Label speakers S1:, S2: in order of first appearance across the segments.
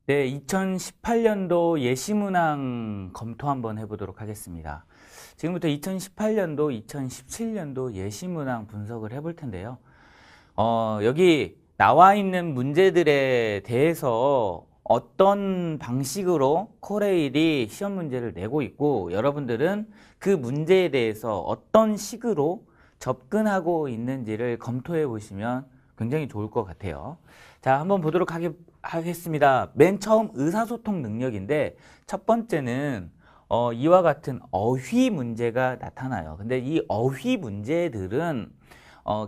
S1: 네, 2018년도 예시문항 검토 한번 해보도록 하겠습니다. 지금부터 2018년도, 2017년도 예시문항 분석을 해볼 텐데요. 여기 나와 있는 문제들에 대해서 어떤 방식으로 코레일이 시험 문제를 내고 있고, 여러분들은 그 문제에 대해서 어떤 식으로 접근하고 있는지를 검토해 보시면 굉장히 좋을 것 같아요. 자, 한번 보도록 하겠습니다. 맨 처음 의사소통 능력인데, 첫 번째는 이와 같은 어휘 문제가 나타나요. 근데 이 어휘 문제들은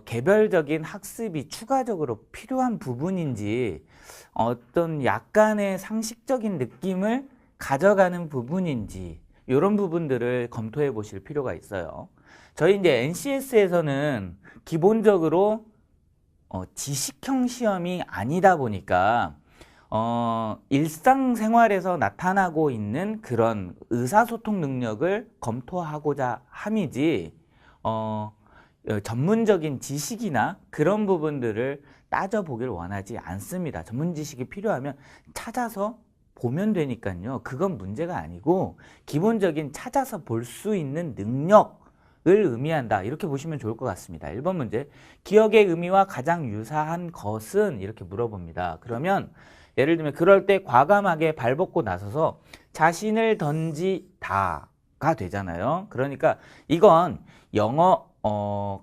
S1: 개별적인 학습이 추가적으로 필요한 부분인지, 어떤 약간의 상식적인 느낌을 가져가는 부분인지, 이런 부분들을 검토해 보실 필요가 있어요. 저희 이제 NCS에서는 기본적으로 지식형 시험이 아니다 보니까 일상생활에서 나타나고 있는 그런 의사소통 능력을 검토하고자 함이지 전문적인 지식이나 그런 부분들을 따져보길 원하지 않습니다. 전문 지식이 필요하면 찾아서 보면 되니까요. 그건 문제가 아니고 기본적인 찾아서 볼 수 있는 능력 을 의미한다. 이렇게 보시면 좋을 것 같습니다. 1번 문제. 기억의 의미와 가장 유사한 것은? 이렇게 물어봅니다. 그러면 예를 들면 그럴 때 과감하게 발벗고 나서서 자신을 던지다가 되잖아요. 그러니까 이건 영어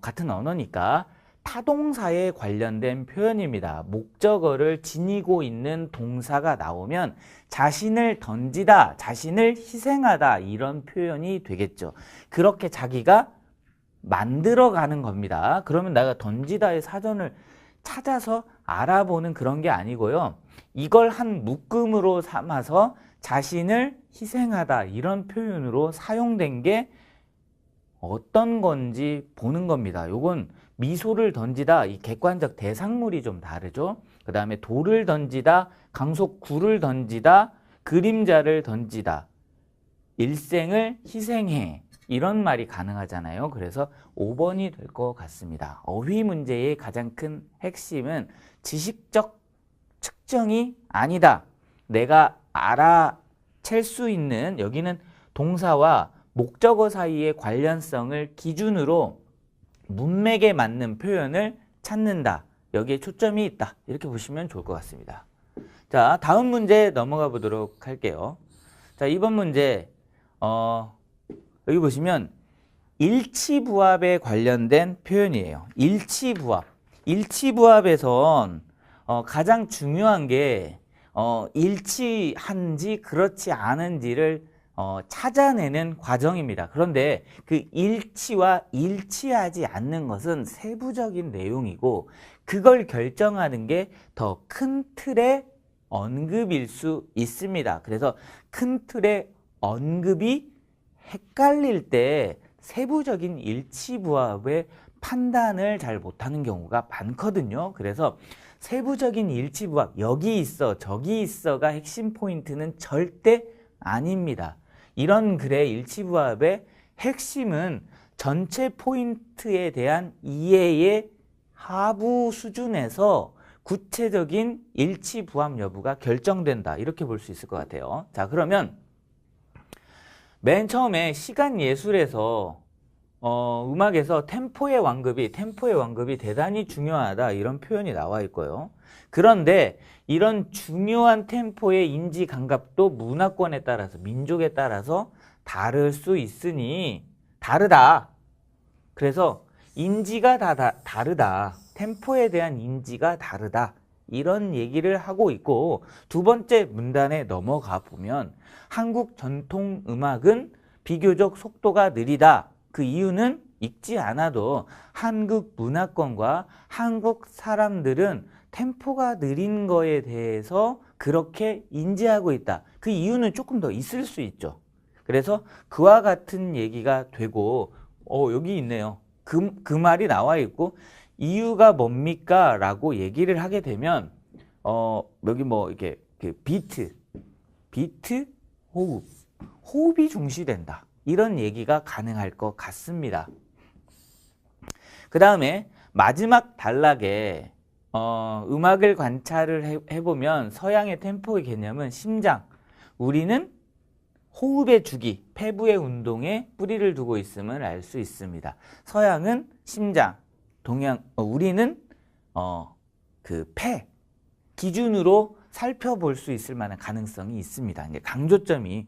S1: 같은 언어니까 타동사에 관련된 표현입니다. 목적어를 지니고 있는 동사가 나오면 자신을 던지다, 자신을 희생하다 이런 표현이 되겠죠. 그렇게 자기가 만들어가는 겁니다. 그러면 내가 던지다의 사전을 찾아서 알아보는 그런 게 아니고요. 이걸 한 묶음으로 삼아서 자신을 희생하다 이런 표현으로 사용된 게 어떤 건지 보는 겁니다. 요건 미소를 던지다, 이 객관적 대상물이 좀 다르죠. 그 다음에 돌을 던지다, 강속구를 던지다, 그림자를 던지다, 일생을 희생해. 이런 말이 가능하잖아요. 그래서 5번이 될 것 같습니다. 어휘 문제의 가장 큰 핵심은 지식적 측정이 아니다. 내가 알아챌 수 있는, 여기는 동사와 목적어 사이의 관련성을 기준으로 문맥에 맞는 표현을 찾는다. 여기에 초점이 있다. 이렇게 보시면 좋을 것 같습니다. 자, 다음 문제 넘어가 보도록 할게요. 자, 2번 문제. 여기 보시면 일치부합에 관련된 표현이에요. 일치부합. 일치부합에선 가장 중요한 게 일치한지 그렇지 않은지를 찾아내는 과정입니다. 그런데 그 일치와 일치하지 않는 것은 세부적인 내용이고 그걸 결정하는 게 더 큰 틀의 언급일 수 있습니다. 그래서 큰 틀의 언급이 헷갈릴 때 세부적인 일치부합의 판단을 잘 못하는 경우가 많거든요. 그래서 세부적인 일치부합, 여기 있어, 저기 있어가 핵심 포인트는 절대 아닙니다. 이런 글의 일치부합의 핵심은 전체 포인트에 대한 이해의 하부 수준에서 구체적인 일치부합 여부가 결정된다. 이렇게 볼 수 있을 것 같아요. 자, 그러면 맨 처음에 시간 예술에서 음악에서 템포의 완급이 대단히 중요하다 이런 표현이 나와 있고요. 그런데 이런 중요한 tempo의 인지 감각도 문화권에 따라서 민족에 따라서 다를 수 있으니 다르다. 그래서 인지가 다르다. 템포에 대한 인지가 다르다. 이런 얘기를 하고 있고 두 번째 문단에 넘어가 보면 한국 전통 음악은 비교적 속도가 느리다. 그 이유는 읽지 않아도 한국 문화권과 한국 사람들은 템포가 느린 거에 대해서 그렇게 인지하고 있다. 그 이유는 조금 더 있을 수 있죠. 그래서 그와 같은 얘기가 되고 여기 있네요. 그 말이 나와 있고 이유가 뭡니까? 라고 얘기를 하게 되면 여기 뭐 이렇게 그 비트, 호흡이 중시된다. 이런 얘기가 가능할 것 같습니다. 그 다음에 마지막 단락에 음악을 관찰을 해보면 서양의 템포의 개념은 심장, 우리는 호흡의 주기, 폐부의 운동에 뿌리를 두고 있음을 알 수 있습니다. 서양은 심장, 우리는 그 폐 기준으로 살펴볼 수 있을 만한 가능성이 있습니다. 이제 강조점이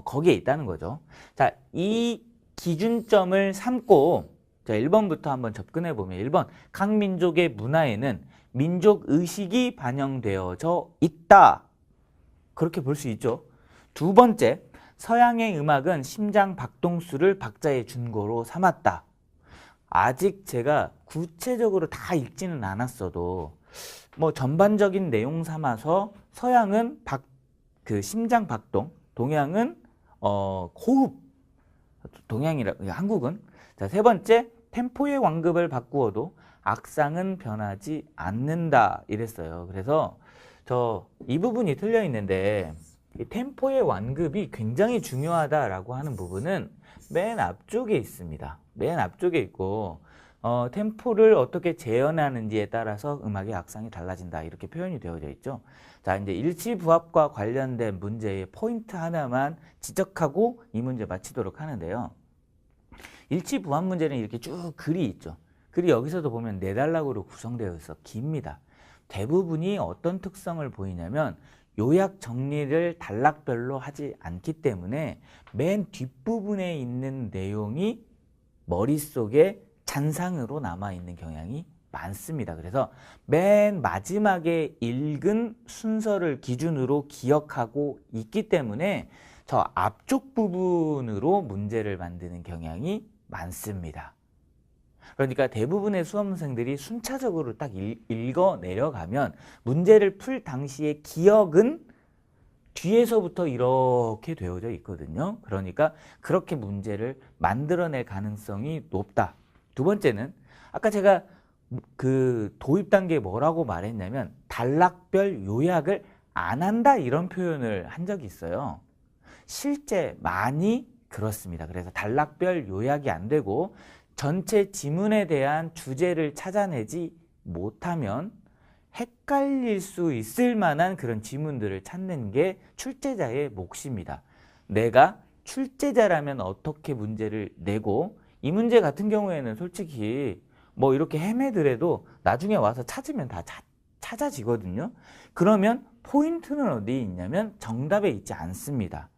S1: 거기에 있다는 거죠. 자, 이 기준점을 삼고 자, 1번부터 한번 접근해 보면 1번 각 민족의 문화에는 민족 의식이 반영되어져 있다. 그렇게 볼 수 있죠. 두 번째, 서양의 음악은 심장 박동수를 박자의 준거로 삼았다. 아직 제가 구체적으로 다 읽지는 않았어도 뭐 전반적인 내용 삼아서 서양은 그 심장 박동, 동양은 호흡, 한국은 자, 세 번째, 템포의 완급을 바꾸어도 악상은 변하지 않는다 이랬어요. 그래서 이 부분이 틀려 있는데 이 템포의 완급이 굉장히 중요하다라고 하는 부분은 맨 앞쪽에 있습니다. 맨 앞쪽에 있고 템포를 어떻게 재현하는지에 따라서 음악의 악상이 달라진다 이렇게 표현이 되어져 있죠. 자, 이제 일치부합과 관련된 문제의 포인트 하나만 지적하고 이 문제 마치도록 하는데요. 일치부합 문제는 이렇게 쭉 글이 있죠. 글이 여기서도 보면 4단락으로 구성되어 있어 깁니다. 대부분이 어떤 특성을 보이냐면 요약 정리를 단락별로 하지 않기 때문에 맨 뒷부분에 있는 내용이 머릿속에 잔상으로 남아있는 경향이 많습니다. 그래서 맨 마지막에 읽은 순서를 기준으로 기억하고 있기 때문에 저 앞쪽 부분으로 문제를 만드는 경향이 많습니다. 그러니까 대부분의 수험생들이 순차적으로 딱 읽어 내려가면 문제를 풀 당시의 기억은 뒤에서부터 이렇게 되어져 있거든요. 그러니까 그렇게 문제를 만들어낼 가능성이 높다. 두 번째는 아까 제가 그 도입 단계에 뭐라고 말했냐면 단락별 요약을 안 한다 이런 표현을 한 적이 있어요. 실제 많이 그렇습니다. 그래서 단락별 요약이 안 되고 전체 지문에 대한 주제를 찾아내지 못하면 헷갈릴 수 있을 만한 그런 지문들을 찾는 게 출제자의 몫입니다. 내가 출제자라면 어떻게 문제를 내고 이 문제 같은 경우에는 솔직히 뭐 이렇게 헤매더라도 나중에 와서 찾으면 다 찾아지거든요. 그러면 포인트는 어디에 있냐면 정답에 있지 않습니다.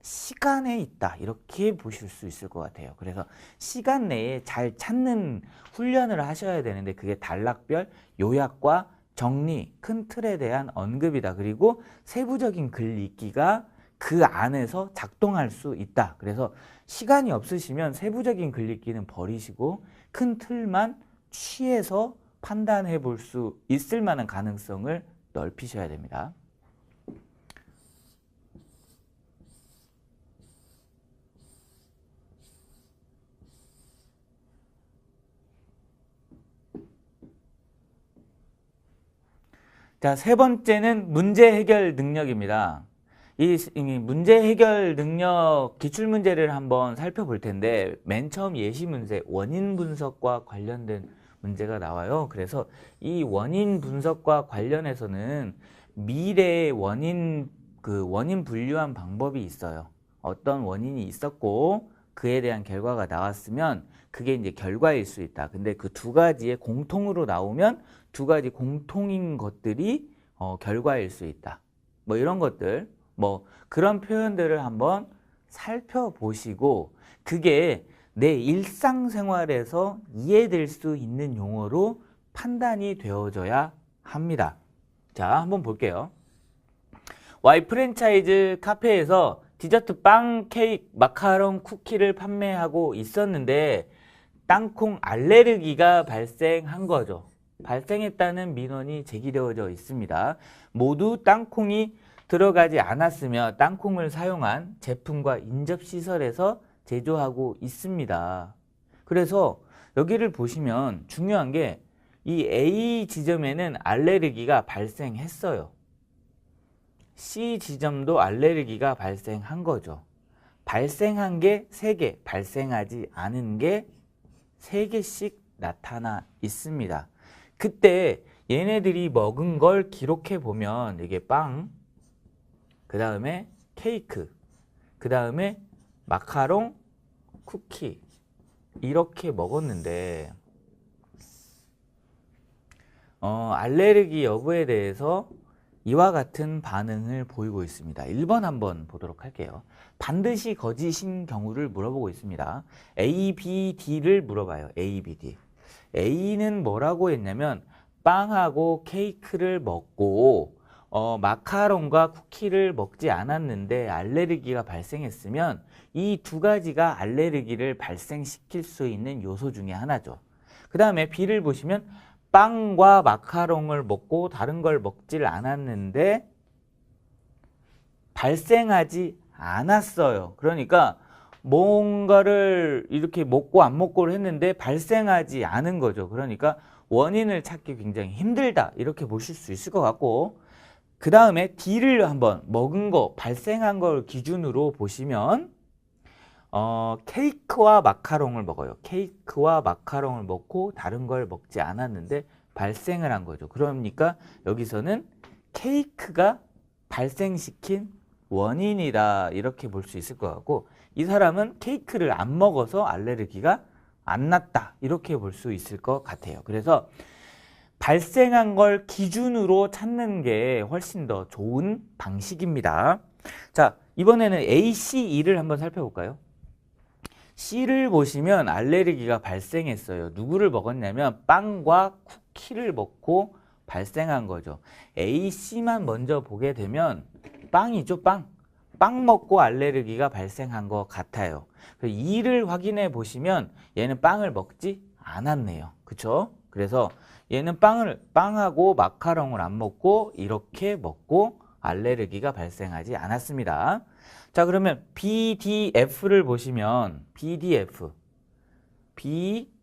S1: 시간에 있다 이렇게 보실 수 있을 것 같아요. 그래서 시간 내에 잘 찾는 훈련을 하셔야 되는데 그게 단락별 요약과 정리, 큰 틀에 대한 언급이다. 그리고 세부적인 글 읽기가 그 안에서 작동할 수 있다. 그래서 시간이 없으시면 세부적인 글 읽기는 버리시고 큰 틀만 취해서 판단해 볼 수 있을 만한 가능성을 넓히셔야 됩니다. 자, 세 번째는 문제 해결 능력입니다. 이 문제 해결 능력 기출문제를 한번 살펴볼 텐데 맨 처음 예시 문제 원인 분석과 관련된 문제가 나와요. 그래서 이 원인 분석과 관련해서는 미래의 원인 분류한 방법이 있어요. 어떤 원인이 있었고 그에 대한 결과가 나왔으면 그게 이제 결과일 수 있다. 근데 그 두 가지의 공통으로 나오면 두 가지 공통인 것들이 결과일 수 있다. 뭐 이런 것들, 뭐 그런 표현들을 한번 살펴보시고 그게 내 일상생활에서 이해될 수 있는 용어로 판단이 되어져야 합니다. 자, 한번 볼게요. Y 프랜차이즈 카페에서 디저트 빵, 케이크, 마카롱, 쿠키를 판매하고 있었는데 땅콩 알레르기가 발생한 거죠. 발생했다는 민원이 제기되어져 있습니다. 모두 땅콩이 들어가지 않았으며 땅콩을 사용한 제품과 인접시설에서 제조하고 있습니다. 그래서 여기를 보시면 중요한 게 이 A 지점에는 알레르기가 발생했어요. C 지점도 알레르기가 발생한 거죠. 발생한 게 3개, 발생하지 않은 게 3개씩 나타나 있습니다. 그때 얘네들이 먹은 걸 기록해 보면 이게 빵, 그 다음에 케이크, 그 다음에 마카롱, 쿠키 이렇게 먹었는데 알레르기 여부에 대해서 이와 같은 반응을 보이고 있습니다. 1번 한번 보도록 할게요. 반드시 거짓인 경우를 물어보고 있습니다. A, B, D를 물어봐요. A, B, D. A는 뭐라고 했냐면 빵하고 케이크를 먹고 마카롱과 쿠키를 먹지 않았는데 알레르기가 발생했으면 이 두 가지가 알레르기를 발생시킬 수 있는 요소 중에 하나죠. 그 다음에 B를 보시면 빵과 마카롱을 먹고 다른 걸 먹질 않았는데 발생하지 않았어요. 그러니까 뭔가를 이렇게 먹고 안 먹고를 했는데 발생하지 않은 거죠. 그러니까 원인을 찾기 굉장히 힘들다 이렇게 보실 수 있을 것 같고, 그 다음에 D를 한번 먹은 거 발생한 걸 기준으로 보시면 케이크와 마카롱을 먹어요. 케이크와 마카롱을 먹고 다른 걸 먹지 않았는데 발생을 한 거죠. 그러니까 여기서는 케이크가 발생시킨 원인이다 이렇게 볼 수 있을 것 같고, 이 사람은 케이크를 안 먹어서 알레르기가 안 났다 이렇게 볼 수 있을 것 같아요. 그래서 발생한 걸 기준으로 찾는 게 훨씬 더 좋은 방식입니다. 자, 이번에는 A, C, E를 한번 살펴볼까요? C를 보시면 알레르기가 발생했어요. 누구를 먹었냐면 빵과 쿠키를 먹고 발생한 거죠. A, C만 먼저 보게 되면 빵이죠, 빵. 빵 먹고 알레르기가 발생한 것 같아요. E를 확인해 보시면 얘는 빵을 먹지 않았네요. 그쵸? 그래서 얘는 빵하고 마카롱을 안 먹고 이렇게 먹고 알레르기가 발생하지 않았습니다. 자, 그러면 BDF를 보시면 BDF, B,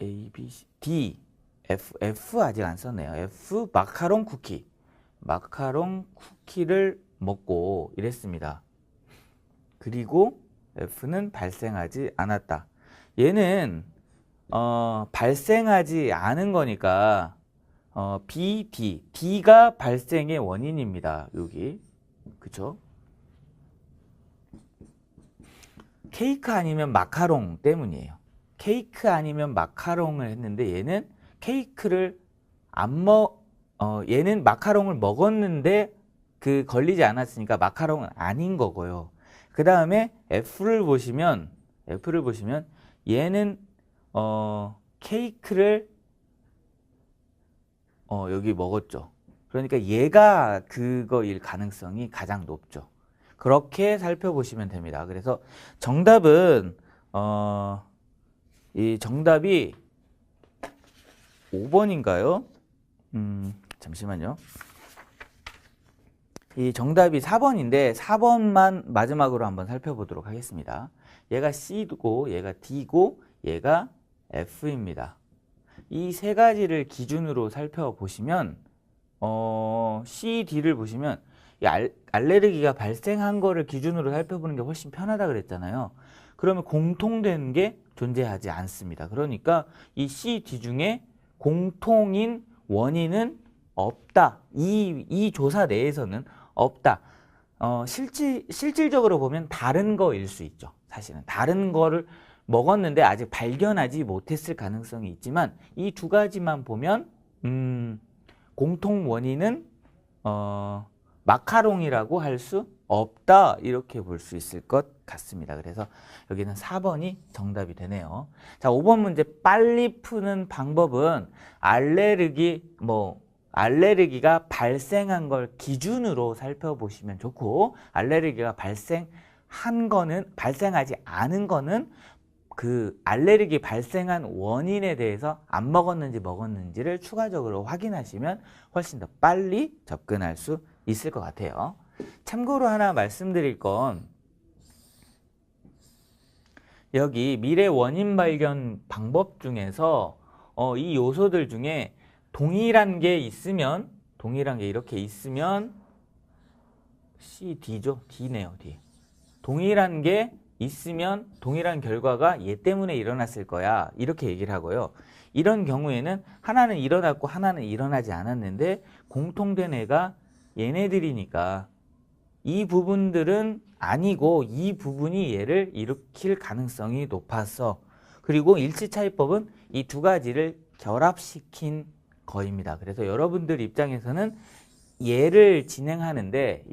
S1: A, B, C, D, F 아직 안 썼네요. F 마카롱 쿠키, 마카롱 쿠키를 먹고 이랬습니다. 그리고 F는 발생하지 않았다. 얘는 발생하지 않은 거니까 B, D, D가 발생의 원인입니다. 여기. 그쵸? 케이크 아니면 마카롱 때문이에요. 케이크 아니면 마카롱을 했는데 얘는 케이크를 얘는 마카롱을 먹었는데 걸리지 않았으니까 마카롱은 아닌 거고요. 그 다음에 F를 보시면 얘는 케이크를 여기 먹었죠. 그러니까 얘가 그거일 가능성이 가장 높죠. 그렇게 살펴보시면 됩니다. 그래서 정답은 이 정답이 5번인가요? 잠시만요. 이 정답이 4번인데 4번만 마지막으로 한번 살펴보도록 하겠습니다. 얘가 C고 얘가 D고 얘가 F입니다. 이 세 가지를 기준으로 살펴보시면 C, D를 보시면 이 알레르기가 발생한 거를 기준으로 살펴보는 게 훨씬 편하다 그랬잖아요. 그러면 공통된 게 존재하지 않습니다. 그러니까 이 C, D 중에 공통인 원인은 없다. 이 조사 내에서는 없다. 실질적으로 보면 다른 거일 수 있죠. 사실은 다른 거를 먹었는데 아직 발견하지 못했을 가능성이 있지만 이 두 가지만 보면 공통 원인은 마카롱이라고 할 수 없다 이렇게 볼 수 있을 것 같습니다. 그래서 여기는 4번이 정답이 되네요. 자, 5번 문제 빨리 푸는 방법은 알레르기가 발생한 걸 기준으로 살펴보시면 좋고, 알레르기가 발생하지 않은 거는 그 알레르기 발생한 원인에 대해서 안 먹었는지 먹었는지를 추가적으로 확인하시면 훨씬 더 빨리 접근할 수 있을 것 같아요. 참고로 하나 말씀드릴 건 여기 미래 원인 발견 방법 중에서 이 요소들 중에 동일한 게 이렇게 있으면 C, D죠. D네요. D. 동일한 게 있으면 동일한 결과가 얘 때문에 일어났을 거야. 이렇게 얘기를 하고요. 이런 경우에는 하나는 일어났고 하나는 일어나지 않았는데 공통된 애가 얘네들이니까 이 부분들은 아니고 이 부분이 얘를 일으킬 가능성이 높았어. 그리고 일치차이법은 이 두 가지를 결합시킨 거입니다. 그래서 여러분들 입장에서는 얘를 진행하는데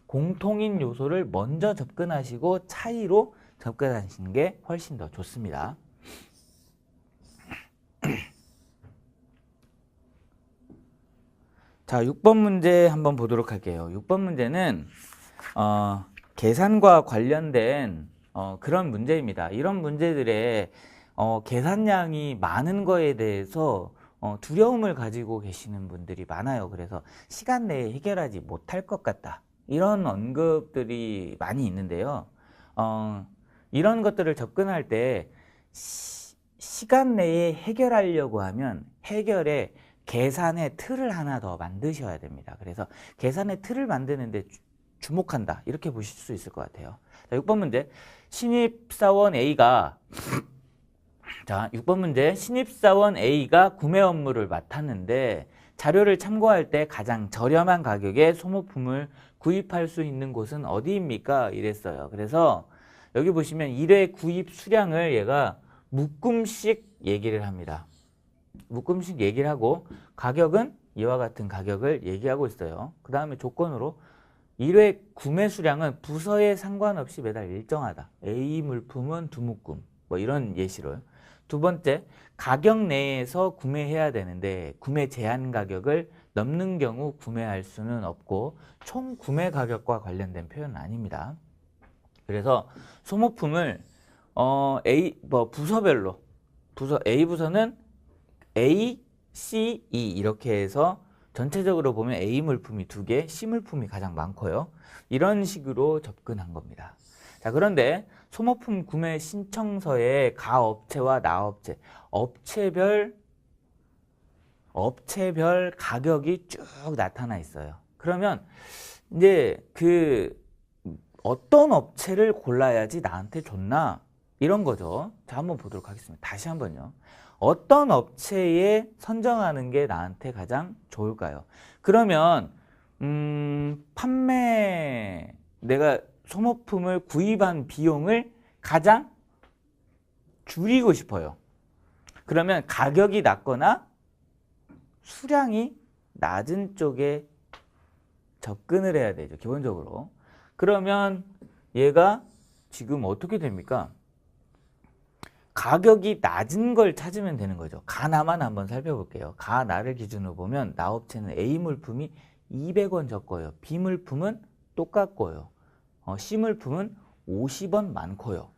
S1: 공통인 요소를 먼저 접근하시고 차이로 접근하시는 게 훨씬 더 좋습니다. 자, 6번 문제 한번 보도록 할게요. 6번 문제는 계산과 관련된 그런 문제입니다. 이런 문제들의 계산량이 많은 거에 대해서 두려움을 가지고 계시는 분들이 많아요. 그래서 시간 내에 해결하지 못할 것 같다. 이런 언급들이 많이 있는데요. 이런 것들을 접근할 때 시간 내에 해결하려고 하면 해결에 계산의 틀을 하나 더 만드셔야 됩니다. 그래서 계산의 틀을 만드는데 주목한다. 이렇게 보실 수 있을 것 같아요. 자, 6번 문제. 신입사원 A가 자, 6번 문제. 신입사원 A가 구매 업무를 맡았는데 자료를 참고할 때 가장 저렴한 가격에 소모품을 구입할 수 있는 곳은 어디입니까? 이랬어요. 그래서 여기 보시면 1회 구입 수량을 얘가 묶음씩 얘기를 합니다. 묶음씩 얘기를 하고 가격은 이와 같은 가격을 얘기하고 있어요. 그 다음에 조건으로 1회 구매 수량은 부서에 상관없이 매달 일정하다. A 물품은 2묶음 뭐 이런 예시로요. 두 번째, 가격 내에서 구매해야 되는데 구매 제한 가격을 넘는 경우 구매할 수는 없고 총 구매 가격과 관련된 표현은 아닙니다. 그래서 소모품을 부서별로 A 부서는 A, C, E 이렇게 해서 전체적으로 보면 A 물품이 2개, C 물품이 가장 많고요. 이런 식으로 접근한 겁니다. 자, 그런데 소모품 구매 신청서에 가업체와 나업체, 업체별 가격이 쭉 나타나 있어요. 그러면 이제 어떤 업체를 골라야지 나한테 좋나? 이런 거죠. 자, 한번 보도록 하겠습니다. 다시 한번요. 어떤 업체에 선정하는 게 나한테 가장 좋을까요? 그러면 내가 소모품을 구입한 비용을 가장 줄이고 싶어요. 그러면 가격이 낮거나 수량이 낮은 쪽에 접근을 해야 되죠. 기본적으로. 그러면 얘가 지금 어떻게 됩니까? 가격이 낮은 걸 찾으면 되는 거죠. 가나만 한번 살펴볼게요. 가나를 기준으로 보면 나업체는 A 물품이 200원 적고요. B 물품은 똑같고요. C 물품은 50원 많고요.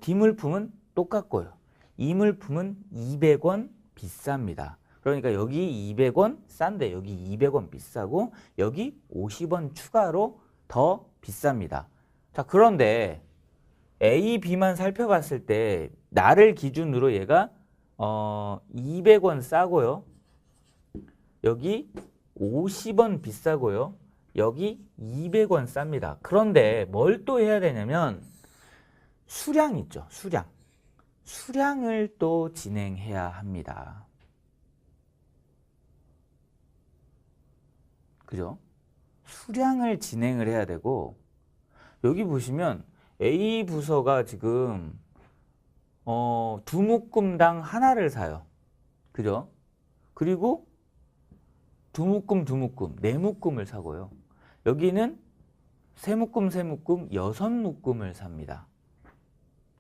S1: D 물품은 똑같고요. E 물품은 200원 비쌉니다. 그러니까 여기 200원 싼데 여기 200원 비싸고 여기 50원 추가로 더 비쌉니다. 자, 그런데 A, B만 살펴봤을 때 나를 기준으로 얘가 200원 싸고요. 여기 50원 비싸고요. 여기 200원 쌉니다. 그런데 뭘 또 해야 되냐면 수량 있죠. 수량을 또 진행해야 합니다. 그죠? 수량을 진행을 해야 되고 여기 보시면 A 부서가 지금 2묶음당 하나를 사요. 그죠? 그리고 2묶음, 4묶음을 사고요. 여기는 3묶음, 6묶음을 삽니다.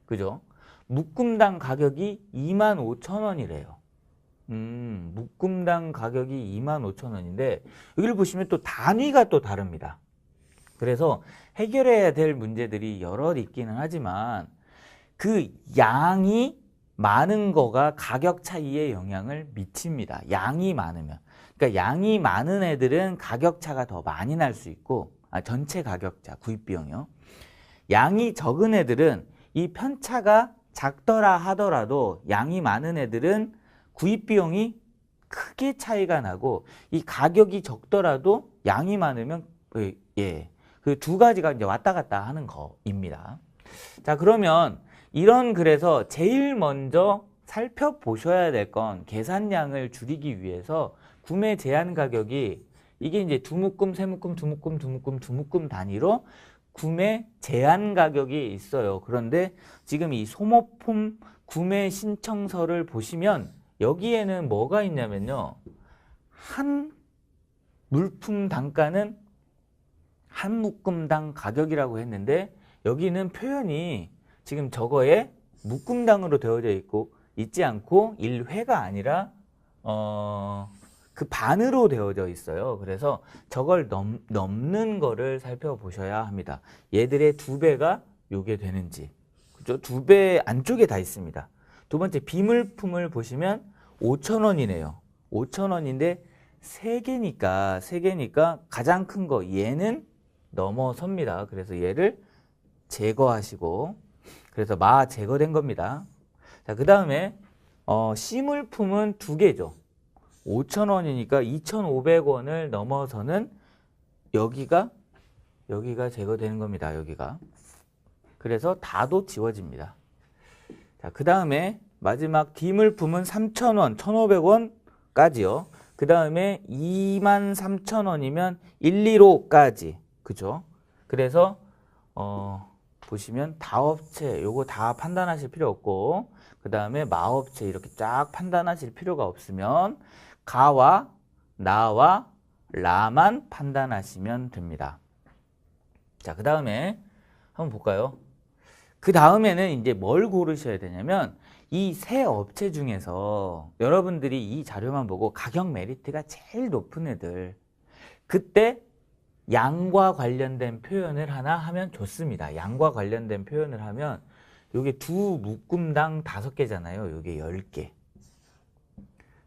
S1: 그죠? 묶음당 가격이 25,000원이래요. 묶음당 가격이 25,000원인데 여기를 보시면 또 단위가 또 다릅니다. 그래서 해결해야 될 문제들이 여럿 있기는 하지만 그 양이 많은 거가 가격 차이에 영향을 미칩니다. 양이 많으면. 그러니까 양이 많은 애들은 가격 차가 더 많이 날 수 있고 전체 가격차, 구입 비용이요. 양이 적은 애들은 이 편차가 작더라 하더라도 양이 많은 애들은 구입 비용이 크게 차이가 나고 이 가격이 적더라도 양이 많으면 그 두 가지가 이제 왔다 갔다 하는 거입니다. 자, 그러면 그래서 제일 먼저 살펴보셔야 될 건 계산량을 줄이기 위해서 구매 제한 가격이 이게 이제 두 묶음, 세 묶음, 두 묶음, 두 묶음, 두 묶음 단위로 구매 제한 가격이 있어요. 그런데 지금 이 소모품 구매 신청서를 보시면 여기에는 뭐가 있냐면요. 한 물품 단가는 한 묶음당 가격이라고 했는데 여기는 표현이 지금 저거에 묶음당으로 되어져 있지 않고 1회가 아니라 그 반으로 되어져 있어요. 그래서 저걸 넘는 거를 살펴보셔야 합니다. 얘들의 2배가 요게 되는지. 그죠? 2배 안쪽에 다 있습니다. 두 번째 비물품을 보시면 5,000원이네요. 5,000원인데 3개니까 가장 큰 거 얘는 넘어섭니다. 그래서 얘를 제거하시고 그래서 마 제거된 겁니다. 자, 그 다음에 C물품은 2개죠. 5,000원이니까 2,500원을 넘어서는 여기가 제거되는 겁니다. 여기가. 그래서 다도 지워집니다. 자, 그 다음에 마지막 D물품은 3,000원, 1,500원까지요. 그 다음에 23,000원이면 115까지. 그죠? 그래서 보시면 다업체 요거 다 판단하실 필요 없고 그 다음에 마업체 이렇게 쫙 판단하실 필요가 없으면 가와 나와 라만 판단하시면 됩니다. 자, 그 다음에 한번 볼까요? 그 다음에는 이제 뭘 고르셔야 되냐면 이 세 업체 중에서 여러분들이 이 자료만 보고 가격 메리트가 제일 높은 애들 그때 양과 관련된 표현을 하나 하면 좋습니다. 양과 관련된 표현을 하면 요게 두 묶음당 5개잖아요. 요게 10개.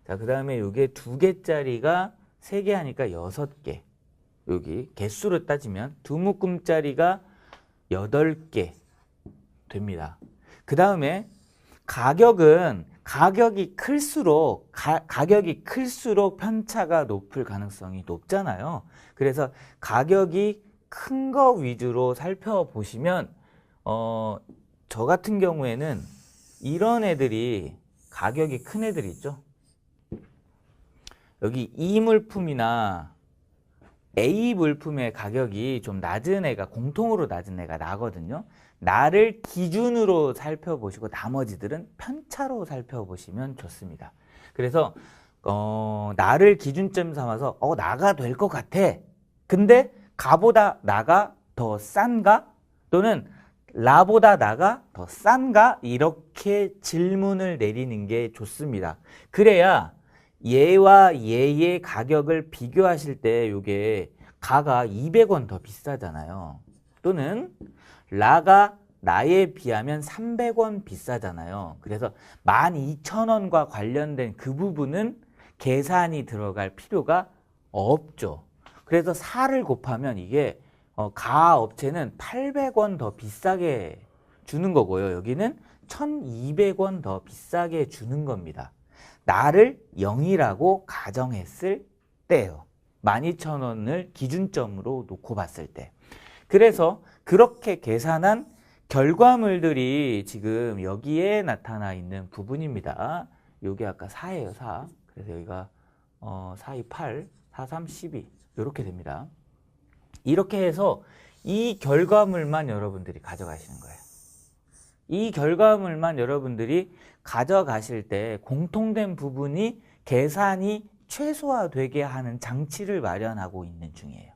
S1: 자, 그 다음에 요게 2개짜리가 3개 하니까 6개. 여기 개수로 따지면 두 묶음짜리가 8개 됩니다. 그 다음에 가격이 클수록 편차가 높을 가능성이 높잖아요. 그래서 가격이 큰 거 위주로 살펴보시면 저 같은 경우에는 이런 애들이 가격이 큰 애들이 있죠. 여기 E 물품이나 A 물품의 가격이 좀 낮은 애가 공통으로 낮은 애가 나거든요. 나를 기준으로 살펴보시고 나머지들은 편차로 살펴보시면 좋습니다. 그래서 나를 기준점 삼아서 나가 될 것 같아. 근데 가보다 나가 더 싼가? 또는 라보다 나가 더 싼가? 이렇게 질문을 내리는 게 좋습니다. 그래야 얘와 얘의 가격을 비교하실 때 이게 가가 200원 더 비싸잖아요. 또는 라가 나에 비하면 300원 비싸잖아요. 그래서 12,000원과 관련된 그 부분은 계산이 들어갈 필요가 없죠. 그래서 4를 곱하면 이게 가 업체는 800원 더 비싸게 주는 거고요. 여기는 1,200원 더 비싸게 주는 겁니다. 나를 0이라고 가정했을 때요. 12,000원을 기준점으로 놓고 봤을 때. 그래서 그렇게 계산한 결과물들이 지금 여기에 나타나 있는 부분입니다. 요게 아까 4예요, 4. 그래서 여기가 4, 2, 8, 4, 3, 12 이렇게 됩니다. 이렇게 해서 이 결과물만 여러분들이 가져가시는 거예요. 이 결과물만 여러분들이 가져가실 때 공통된 부분이 계산이 최소화되게 하는 장치를 마련하고 있는 중이에요.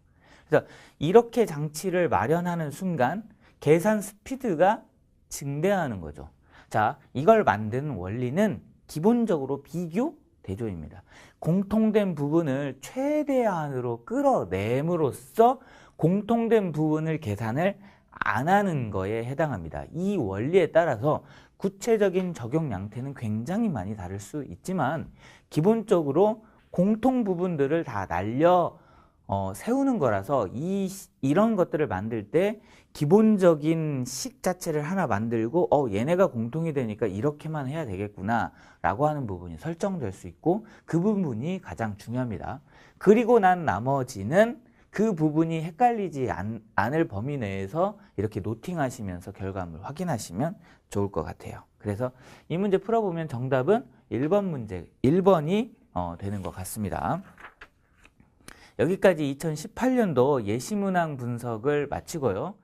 S1: 그래서 이렇게 장치를 마련하는 순간 계산 스피드가 증대하는 거죠. 자, 이걸 만드는 원리는 기본적으로 비교 대조입니다. 공통된 부분을 최대한으로 끌어냄으로써 공통된 부분을 계산을 안 하는 거에 해당합니다. 이 원리에 따라서 구체적인 적용 양태는 굉장히 많이 다를 수 있지만 기본적으로 공통 부분들을 다 날려 세우는 거라서 이런 것들을 만들 때 기본적인 식 자체를 하나 만들고 얘네가 공통이 되니까 이렇게만 해야 되겠구나 라고 하는 부분이 설정될 수 있고 그 부분이 가장 중요합니다. 그리고 난 나머지는 그 부분이 헷갈리지 않을 범위 내에서 이렇게 노팅하시면서 결과물 확인하시면 좋을 것 같아요. 그래서 이 문제 풀어보면 정답은 1번이 되는 것 같습니다. 여기까지 2018년도 예시문항 분석을 마치고요.